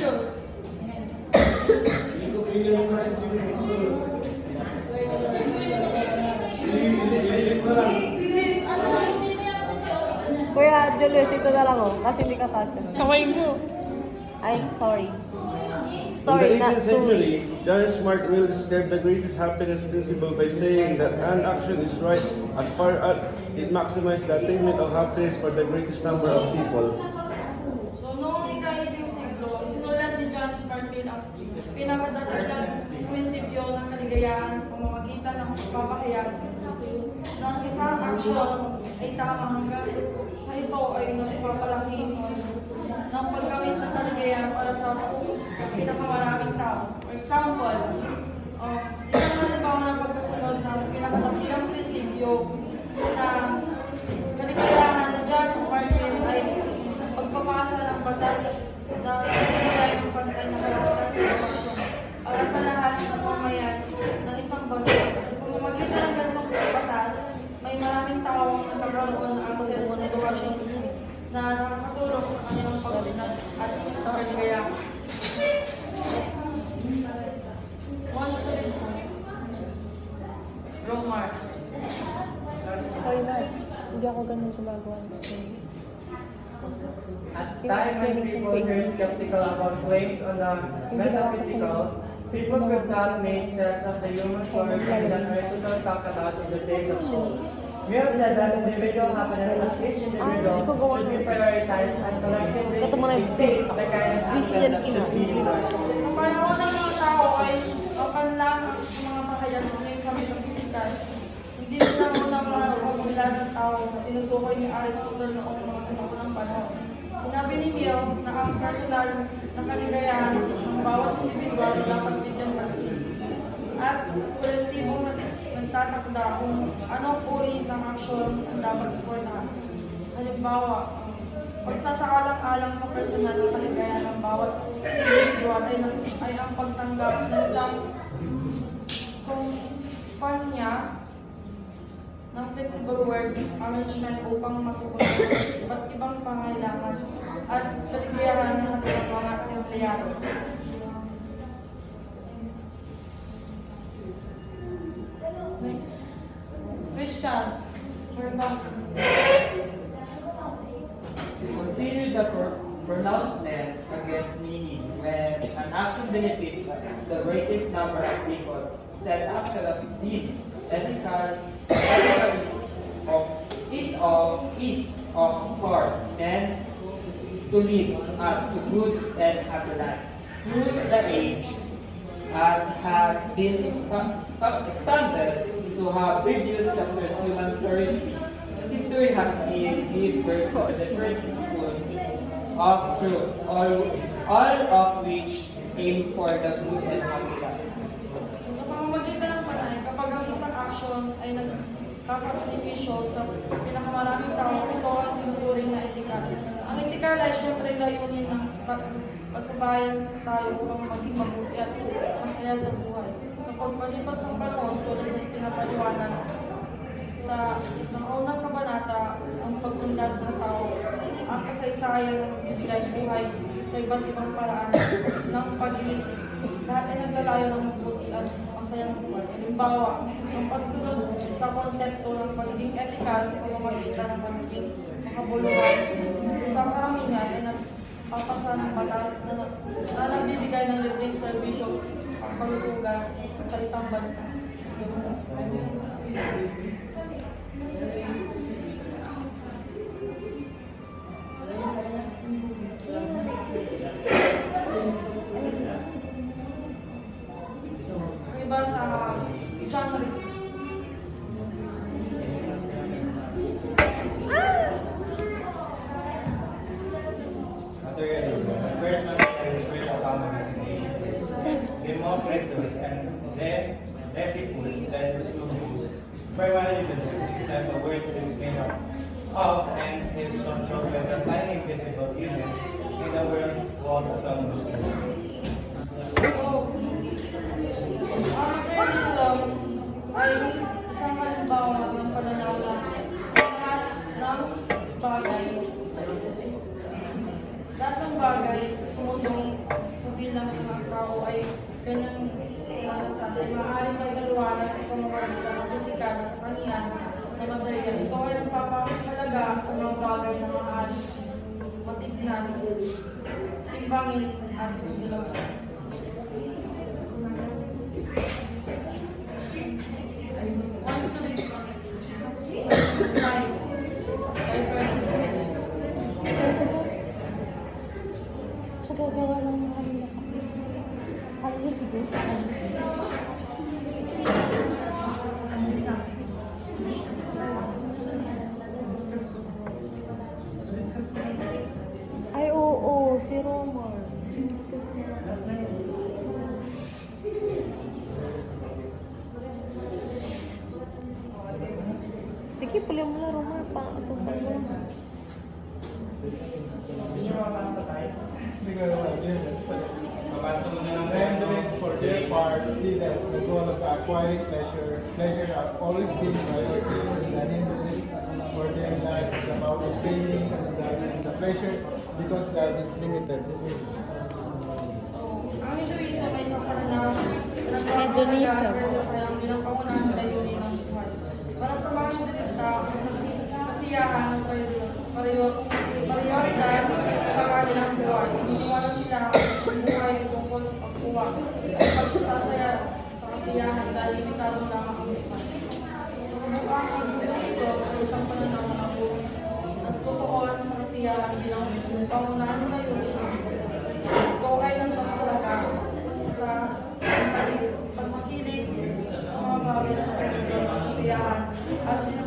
Diyos. Sis, ano? Kuya Julius, ito na lang oh, kasi hindi ka kasya. Kamay mo. Ay, sorry. In Sorry, the not 18th sorry. century, John Stuart Mill described the greatest happiness principle by saying that an action is right as far as it maximizes the attainment of happiness for the greatest number of people. So, noong ika-18 siglo, sinulat ni John Stuart Mill ang pinakadakilang prinsipyo ng kaligayahan sa pamamagitan ng pagpapahayag ng isang aksyon ay tama hanggang sa ito ay nagpapalaki ng paggamit ng kaligayahan para sa pinakamaraming tao. For example, isang halimbawa ng pagkasunod ng pinakadakilang prinsipyo na kaligayahan na John Stuart Mill ay pagpapasa ng batas na nagbibigay ng pantay na karapatan sa edukasyon para sa lahat ng mamayan ng isang bansa. Sa pamamagitan ng ganitong batas, may maraming tao ang nagkakaroon ng access sa edukasyon na nakakatulong sa kanilang pag-unat at kaligayahan. One student, Romar. Okay na. Hindi ako ganun gumagawa. At time when people were skeptical about claims on the metaphysical, people could not make sense of the human flourishing that Aristotle talked about in the days of old. Mill said that individual happiness of each individual should be prioritized and collectively Ito muna yung dictate the kind of happiness that should be enjoyed. Sa panahon ng mga tao ay panlang ang mga pahayag ng sa metaphysical. Hindi sila muna mga pagbilan ng tao na tinutukoy ni Aristotle noong mga sinaunang panahon. Sinabi ni Mill na ang personal na kaligayahan ng bawat individual dapat bigyan pansin. At kolektibong nagtatakda kung anong uri ng aksyon ang dapat suportahan. Halimbawa, pagsasaalang-alang sa personal na kaligayahan ng bawat individual ay ang pagtanggap ng isang kumpanya ng flexible work arrangement upang matukoy ang iba't ibang pangailangan at kaligayahan ng kanilang mga empleyado. Next. Christians. Consider the pronouncement against meaning when an action benefits the greatest number of people. Said action of deemed ethical is of course and to live as to good and happy life. Through the age, as has been expanded to have previous chapters human flourishing, history has given birth to the different schools of truth, all of which aim for the good and happy life. Sa pamamagitan ng panay, kapag ang isang aksyon ay nagkakabenepisyo sa pinakamaraming tao, ito ang tinuturing na etikal. Ang etikal ay siyempre layunin ng pagkabayan tayo upang maging mabuti at masaya sa buhay. Sa pagpalipas ng panahon, tulad na pinapaliwanag sa unang kabanata, ang pagtunlad ng tao, ang kasaysayan ng bibigay buhay sa iba't ibang paraan ng pag-iisip. Lahat ay naglalayo ng mabuti at masayang buhay. Halimbawa, ang pagsunod sa konsepto ng pagiging etikal sa pamamagitan ng pagiging makabuluhan. Sa karamihan ay nagpapasa ng batas na nagbibigay ng libreng serbisyo ang kalusugan sa isang bansa. Iba sa genre. Materialism. The first material is spiritual communication. Democritus and Lessicus and Scrupulus primarily believed that the world is made up of and is controlled by the tiny invisible units in the world called autonomous states. So, ang materialism ay isang halimbawa ng pananaw na lahat ng bagay sumutong nilang mga tao ay ganyang karanasan ay maaaring may maliwanag sa pamamagitan ng pisikal at kaniyan na material. Ito ay nagpapahalaga sa mga bagay na maaaring matignan, simbangin at dilawan. One student, Kagagawa lang ng kanila kasi. Ayaw siguro sa kanila. Ay, oo, si Romar. Sige, puli mo lang, Romar. Sumpal mo lang. Hindi nyo mapasa tayo. Mabasa mo na lang Candidates for their part see that the goal of acquiring pleasure have always been priority and hindrance for their life is about obtaining the pleasure because that is limited. Ang Hinduism ay isang pananaw Hinduism. ang bilang pangunahing layunin ng buhay. Para sa mga Hinduista, ang kasiyahan ang prioridad sa kanilang buhay. Iniwala sila ang buhay tungkol sa pagkuha at pagsasaya sa kasiyahan dahil limitado lamang ang buhay. Sa kabuuan, ang Hinduism ay isang pananaw na nagtutuon sa kasiyahan bilang pangunahing layunin ng buhay. Ito ay nagpapahalaga sa pagmakilig sa mga bagay na kasiyahan at